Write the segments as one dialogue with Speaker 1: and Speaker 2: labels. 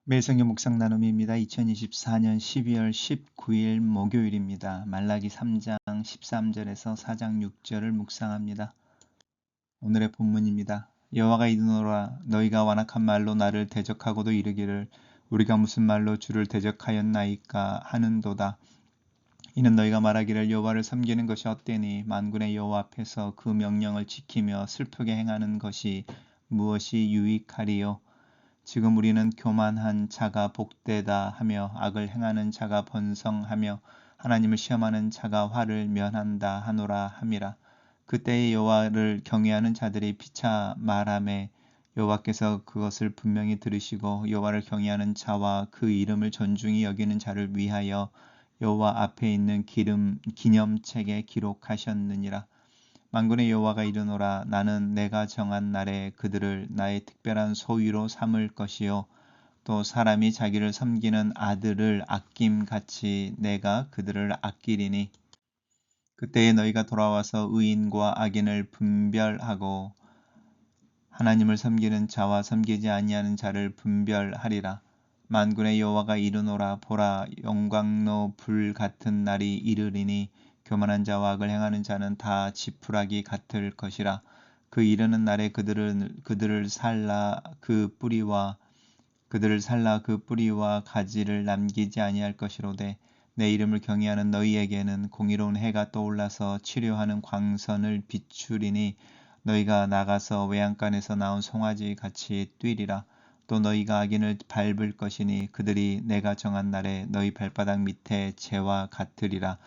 Speaker 1: 매일 성경 묵상 나눔입니다. 2024년 12월 19일 목요일입니다. 말라기 3장 13절에서 4장 6절을 묵상합니다. 오늘의 본문입니다. 여호와가 이르노라 너희가 완악한 말로 나를 대적하고도 이르기를 우리가 무슨 말로 주를 대적하였나이까 하는도다. 이는 너희가 말하기를 여호와를 섬기는 것이 헛되니 만군의 여호와 앞에서 그 명령을 지키며 슬프게 행하는 것이 무엇이 유익하리요. 지금 우리는 교만한 자가 복되다 하며 악을 행하는 자가 번성하며 하나님을 시험하는 자가 화를 면한다 하노라 함이라. 그때의 여호와를 경외하는 자들이 피차 말하매 여호와께서 그것을 분명히 들으시고 여호와를 경외하는 자와 그 이름을 존중히 여기는 자를 위하여 여호와 앞에 있는 기념책에 기록하셨느니라. 만군의 여호와가 이르노라 나는 내가 정한 날에 그들을 나의 특별한 소유로 삼을 것이요 또 사람이 자기를 섬기는 아들을 아낌같이 내가 그들을 아끼리니 그때에 너희가 돌아와서 의인과 악인을 분별하고 하나님을 섬기는 자와 섬기지 아니하는 자를 분별하리라. 만군의 여호와가 이르노라 보라 영광로 불 같은 날이 이르리니 교만한 자와 악을 행하는 자는 다 지푸라기 같을 것이라. 그 이르는 날에 그들을 살라 그 뿌리와 가지를 남기지 아니할 것이로되 내 이름을 경외하는 너희에게는 공의로운 해가 떠올라서 치료하는 광선을 비추리니 너희가 나가서 외양간에서 나온 송아지 같이 뛰리라. 또 너희가 악인을 밟을 것이니 그들이 내가 정한 날에 너희 발바닥 밑에 재와 같으리라.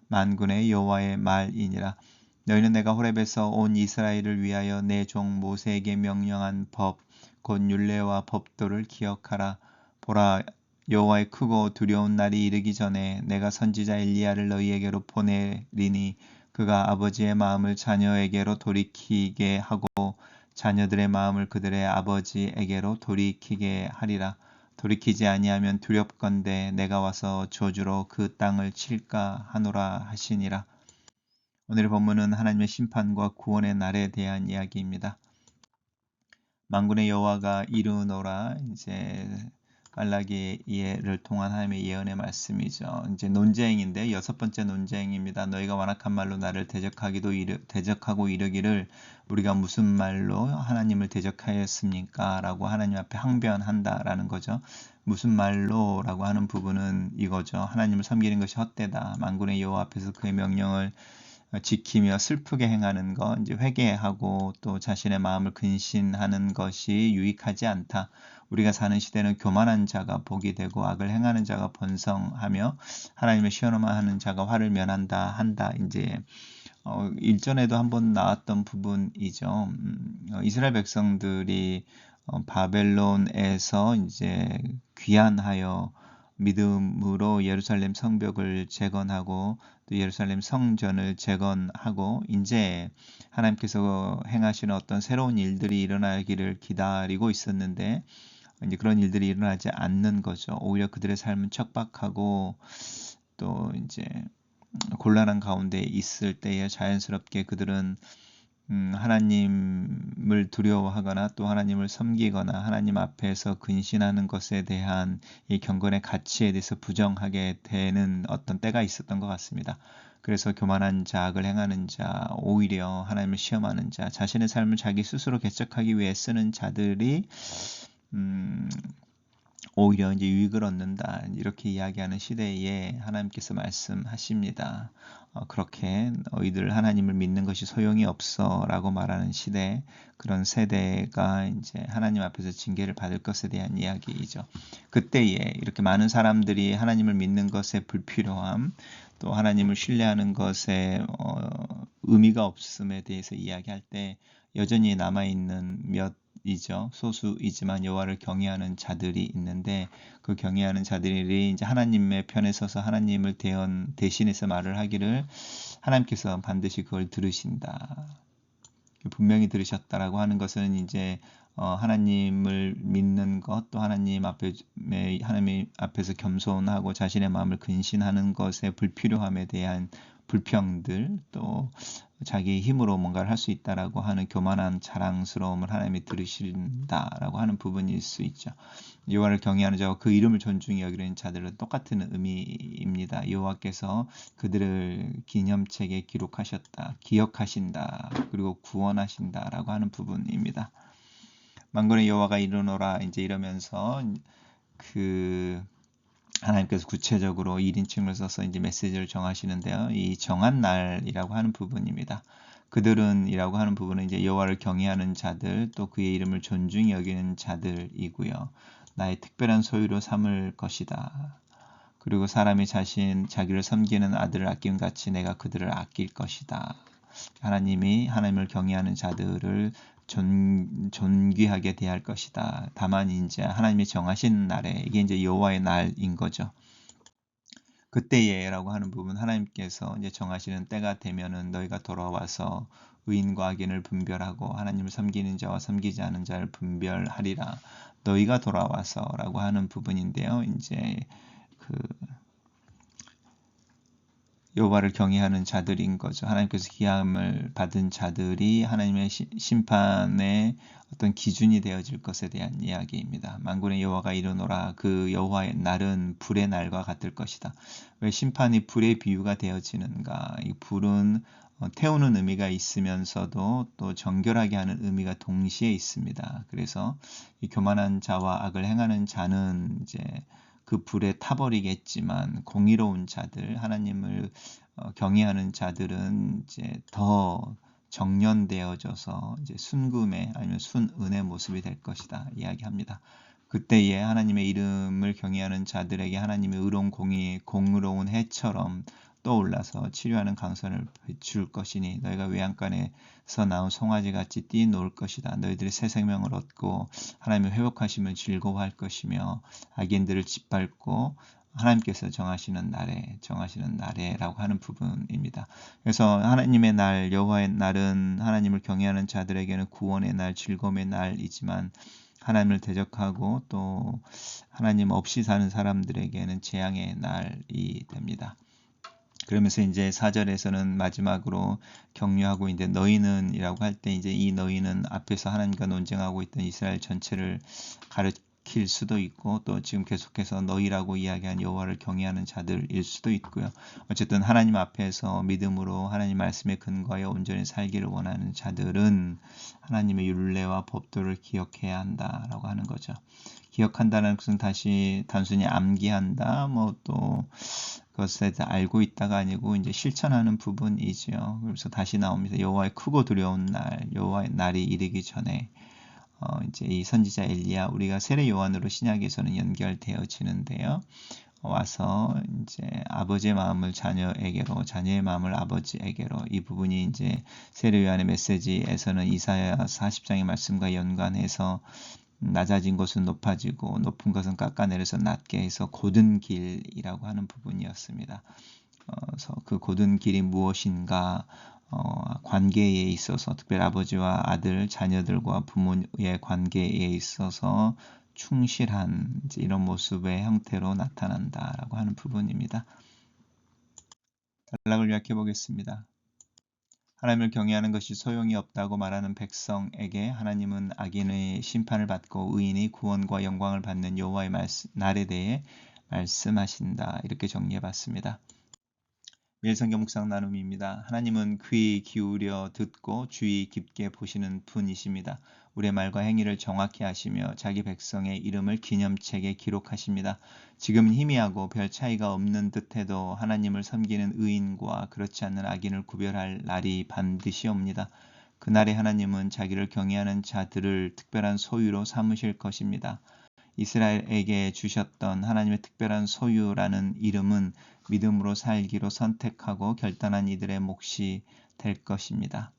Speaker 1: 만군의 여호와의 말이니라. 너희는 내가 호렙에서 온 이스라엘을 위하여 내 종 모세에게 명령한 법 곧 율례와 법도를 기억하라. 보라 여호와의 크고 두려운 날이 이르기 전에 내가 선지자 엘리야를 너희에게로 보내리니 그가 아버지의 마음을 자녀에게로 돌이키게 하고 자녀들의 마음을 그들의 아버지에게로 돌이키게 하리라. 돌이키지 아니하면 두렵건대 내가 와서 저주로 그 땅을 칠까 하노라 하시니라. 오늘의 본문은 하나님의 심판과 구원의 날에 대한 이야기입니다. 만군의 여호와가 이르노라 이제 말라기를 통한 하나님의 예언의 말씀이죠. 이제 논쟁인데 여섯 번째 논쟁입니다. 너희가 완악한 말로 나를 대적하고 이르기를 우리가 무슨 말로 하나님을 대적하였습니까? 라고 하나님 앞에 항변한다라는 거죠. 무슨 말로라고 하는 부분은 이거죠. 하나님을 섬기는 것이 헛되다. 만군의 여호와 앞에서 그의 명령을 지키며 슬프게 행하는 것, 이제 회개하고 또 자신의 마음을 근신하는 것이 유익하지 않다. 우리가 사는 시대는 교만한 자가 복이 되고 악을 행하는 자가 번성하며 하나님의 시험하는 자가 화를 면한다 한다. 이제 일전에도 한번 나왔던 부분이죠. 이스라엘 백성들이 바벨론에서 이제 귀환하여 믿음으로 예루살렘 성벽을 재건하고 또 예루살렘 성전을 재건하고 이제 하나님께서 행하시는 어떤 새로운 일들이 일어나기를 기다리고 있었는데 이제 그런 일들이 일어나지 않는 거죠. 오히려 그들의 삶은 척박하고 또 이제 곤란한 가운데 있을 때에 자연스럽게 그들은 하나님을 두려워하거나 또 하나님을 섬기거나 하나님 앞에서 근신하는 것에 대한 이 경건의 가치에 대해서 부정하게 되는 어떤 때가 있었던 것 같습니다. 그래서 교만한 자, 악을 행하는 자, 오히려 하나님을 시험하는 자, 자신의 삶을 자기 스스로 개척하기 위해 쓰는 자들이 오히려 이제 유익을 얻는다. 이렇게 이야기하는 시대에 하나님께서 말씀하십니다. 그렇게 너희들 하나님을 믿는 것이 소용이 없어라고 말하는 시대, 그런 세대가 이제 하나님 앞에서 징계를 받을 것에 대한 이야기이죠. 그때에 이렇게 많은 사람들이 하나님을 믿는 것의 불필요함, 또 하나님을 신뢰하는 것에 의미가 없음에 대해서 이야기할 때 여전히 남아있는 이죠. 소수이지만 여호와를 경외하는 자들이 있는데 그 경외하는 자들이 이제 하나님의 편에 서서 하나님을 대신해서 말을 하기를 하나님께서 반드시 그걸 들으신다. 분명히 들으셨다라고 하는 것은 이제 하나님을 믿는 것, 또 하나님 앞에서 겸손하고 자신의 마음을 근신하는 것의 불필요함에 대한 불평들, 또 자기 힘으로 뭔가를 할 수 있다라고 하는 교만한 자랑스러움을 하나님이 들으신다라고 하는 부분일 수 있죠. 여호와를 경외하는 자와 그 이름을 존중히 여기는 자들은 똑같은 의미입니다. 여호와께서 그들을 기념책에 기록하셨다, 기억하신다, 그리고 구원하신다라고 하는 부분입니다. 만군의 여호와가 이르노라 이제 이러면서 그 하나님께서 구체적으로 1인칭을 써서 이제 메시지를 정하시는데요. 이 정한 날이라고 하는 부분입니다. 그들은이라고 하는 부분은 이제 여호와를 경외하는 자들, 또 그의 이름을 존중히 여기는 자들이고요. 나의 특별한 소유로 삼을 것이다. 그리고 사람이 자기를 섬기는 아들을 아낌 같이 내가 그들을 아낄 것이다. 하나님을 경외하는 자들을 존귀하게 대할 것이다. 다만 이제 하나님이 정하신 날에 이게 이제 여호와의 날인 거죠. 그때에라고 하는 부분 하나님께서 이제 정하시는 때가 되면은 너희가 돌아와서 의인과 악인을 분별하고 하나님을 섬기는 자와 섬기지 않은 자를 분별하리라. 너희가 돌아와서라고 하는 부분인데요. 이제 그 여호와를 경외하는 자들인 거죠. 하나님께서 기함을 받은 자들이 하나님의 심판의 어떤 기준이 되어질 것에 대한 이야기입니다. 만군의 여호와가 이르노라 그 여호와의 날은 불의 날과 같을 것이다. 왜 심판이 불의 비유가 되어지는가? 이 불은 태우는 의미가 있으면서도 또 정결하게 하는 의미가 동시에 있습니다. 그래서 이 교만한 자와 악을 행하는 자는 이제 그 불에 타버리겠지만 공의로운 자들, 하나님을 경외하는 자들은 이제 더 정련되어져서 이제 순금의 아니면 순은의 모습이 될 것이다 이야기합니다. 그때에 하나님의 이름을 경외하는 자들에게 하나님의 공의로운 해처럼 떠올라서 치료하는 강선을 비출 것이니 너희가 외양간에서 나온 송아지같이 뛰놀 것이다. 너희들이 새 생명을 얻고 하나님의 회복하심을 즐거워할 것이며 악인들을 짓밟고 하나님께서 정하시는 날에라고 하는 부분입니다. 그래서 하나님의 날, 여호와의 날은 하나님을 경외하는 자들에게는 구원의 날, 즐거움의 날이지만 하나님을 대적하고 또 하나님 없이 사는 사람들에게는 재앙의 날이 됩니다. 그러면서 이제 4절에서는 마지막으로 격려하고 있는데 너희는이라고 할 때 이제 이 너희는 앞에서 하나님과 논쟁하고 있던 이스라엘 전체를 가리킬 수도 있고 또 지금 계속해서 너희라고 이야기한 여호와를 경외하는 자들일 수도 있고요. 어쨌든 하나님 앞에서 믿음으로 하나님 말씀에 근거하여 온전히 살기를 원하는 자들은 하나님의 율례와 법도를 기억해야 한다라고 하는 거죠. 기억한다는 것은 단순히 암기한다, 또 그것에 대해 알고 있다가 아니고 이제 실천하는 부분이지요. 그래서 다시 나옵니다. 여호와의 크고 두려운 날, 여호와의 날이 이르기 전에 이제 이 선지자 엘리야 우리가 세례 요한으로 신약에서는 연결되어지는데요. 와서 이제 아버지의 마음을 자녀에게로, 자녀의 마음을 아버지에게로 이 부분이 이제 세례 요한의 메시지에서는 이사야 40장의 말씀과 연관해서 낮아진 것은 높아지고 높은 것은 깎아내려서 낮게 해서 고든 길이라고 하는 부분이었습니다. 그래서 그 고든 길이 무엇인가? 관계에 있어서 특별히 아버지와 아들, 자녀들과 부모의 관계에 있어서 충실한 이런 모습의 형태로 나타난다라고 하는 부분입니다. 단락을 요약해 보겠습니다. 하나님을 경외하는 것이 소용이 없다고 말하는 백성에게 하나님은 악인의 심판을 받고 의인이 구원과 영광을 받는 여호와의 날에 대해 말씀하신다. 이렇게 정리해 봤습니다. 매일 성경 묵상 나눔입니다. 하나님은 귀 기울여 듣고 주의 깊게 보시는 분이십니다. 우리의 말과 행위를 정확히 하시며 자기 백성의 이름을 기념책에 기록하십니다. 지금은 희미하고 별 차이가 없는 듯해도 하나님을 섬기는 의인과 그렇지 않는 악인을 구별할 날이 반드시 옵니다. 그날에 하나님은 자기를 경외하는 자들을 특별한 소유로 삼으실 것입니다. 이스라엘에게 주셨던 하나님의 특별한 소유라는 이름은 믿음으로 살기로 선택하고 결단한 이들의 몫이 될 것입니다.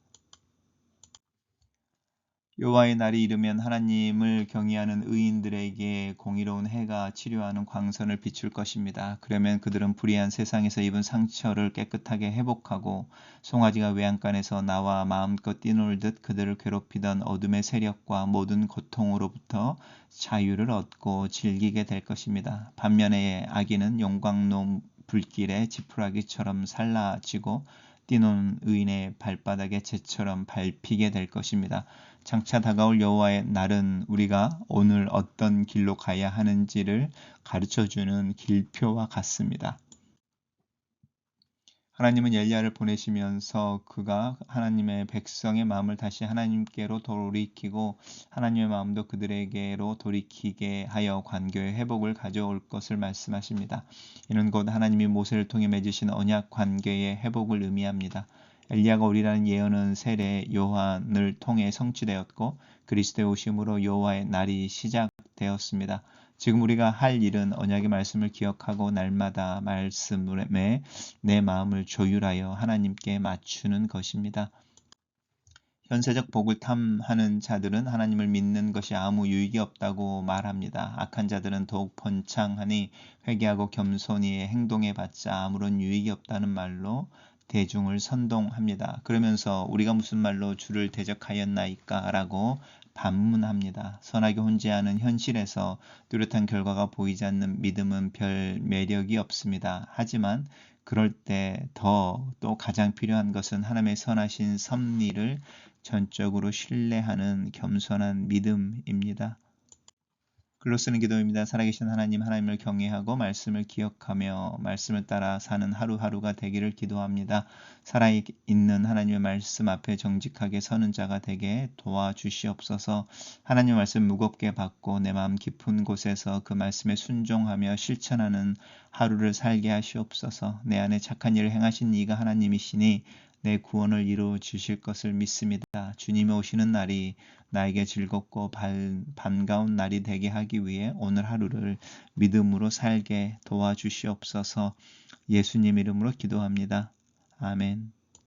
Speaker 1: 여호와의 날이 이르면 하나님을 경외하는 의인들에게 공의로운 해가 치료하는 광선을 비출 것입니다. 그러면 그들은 불의한 세상에서 입은 상처를 깨끗하게 회복하고 송아지가 외양간에서 나와 마음껏 뛰놀듯 그들을 괴롭히던 어둠의 세력과 모든 고통으로부터 자유를 얻고 즐기게 될 것입니다. 반면에 악인은 불길에 지푸라기처럼 살라지고 뛰노는 의인의 발바닥에 재처럼 밟히게 될 것입니다. 장차 다가올 여호와의 날은 우리가 오늘 어떤 길로 가야 하는지를 가르쳐주는 길표와 같습니다. 하나님은 엘리야를 보내시면서 그가 하나님의 백성의 마음을 다시 하나님께로 돌이키고 하나님의 마음도 그들에게로 돌이키게 하여 관계의 회복을 가져올 것을 말씀하십니다. 이는 곧 하나님이 모세를 통해 맺으신 언약 관계의 회복을 의미합니다. 엘리야가 오리라는 예언은 세례 요한을 통해 성취되었고 그리스도의 오심으로 여호와의 날이 시작되었습니다. 지금 우리가 할 일은 언약의 말씀을 기억하고 날마다 말씀에 내 마음을 조율하여 하나님께 맞추는 것입니다. 현세적 복을 탐하는 자들은 하나님을 믿는 것이 아무 유익이 없다고 말합니다. 악한 자들은 더욱 번창하니 회개하고 겸손히 행동해봤자 아무런 유익이 없다는 말로 대중을 선동합니다. 그러면서 우리가 무슨 말로 주를 대적하였나이까? 라고 반문합니다. 선하게 혼재하는 현실에서 뚜렷한 결과가 보이지 않는 믿음은 별 매력이 없습니다. 하지만 그럴 때 또 가장 필요한 것은 하나님의 선하신 섭리를 전적으로 신뢰하는 겸손한 믿음입니다. 글로 쓰는 기도입니다. 살아계신 하나님, 하나님을 경외하고 말씀을 기억하며 말씀을 따라 사는 하루하루가 되기를 기도합니다. 살아있는 하나님의 말씀 앞에 정직하게 서는 자가 되게 도와주시옵소서. 하나님의 말씀 무겁게 받고 내 마음 깊은 곳에서 그 말씀에 순종하며 실천하는 하루를 살게 하시옵소서. 내 안에 착한 일을 행하신 이가 하나님이시니 내 구원을 이루어 주실 것을 믿습니다. 주님이 오시는 날이 나에게 즐겁고 반가운 날이 되게 하기 위해 오늘 하루를 믿음으로 살게 도와주시옵소서. 예수님 이름으로 기도합니다. 아멘.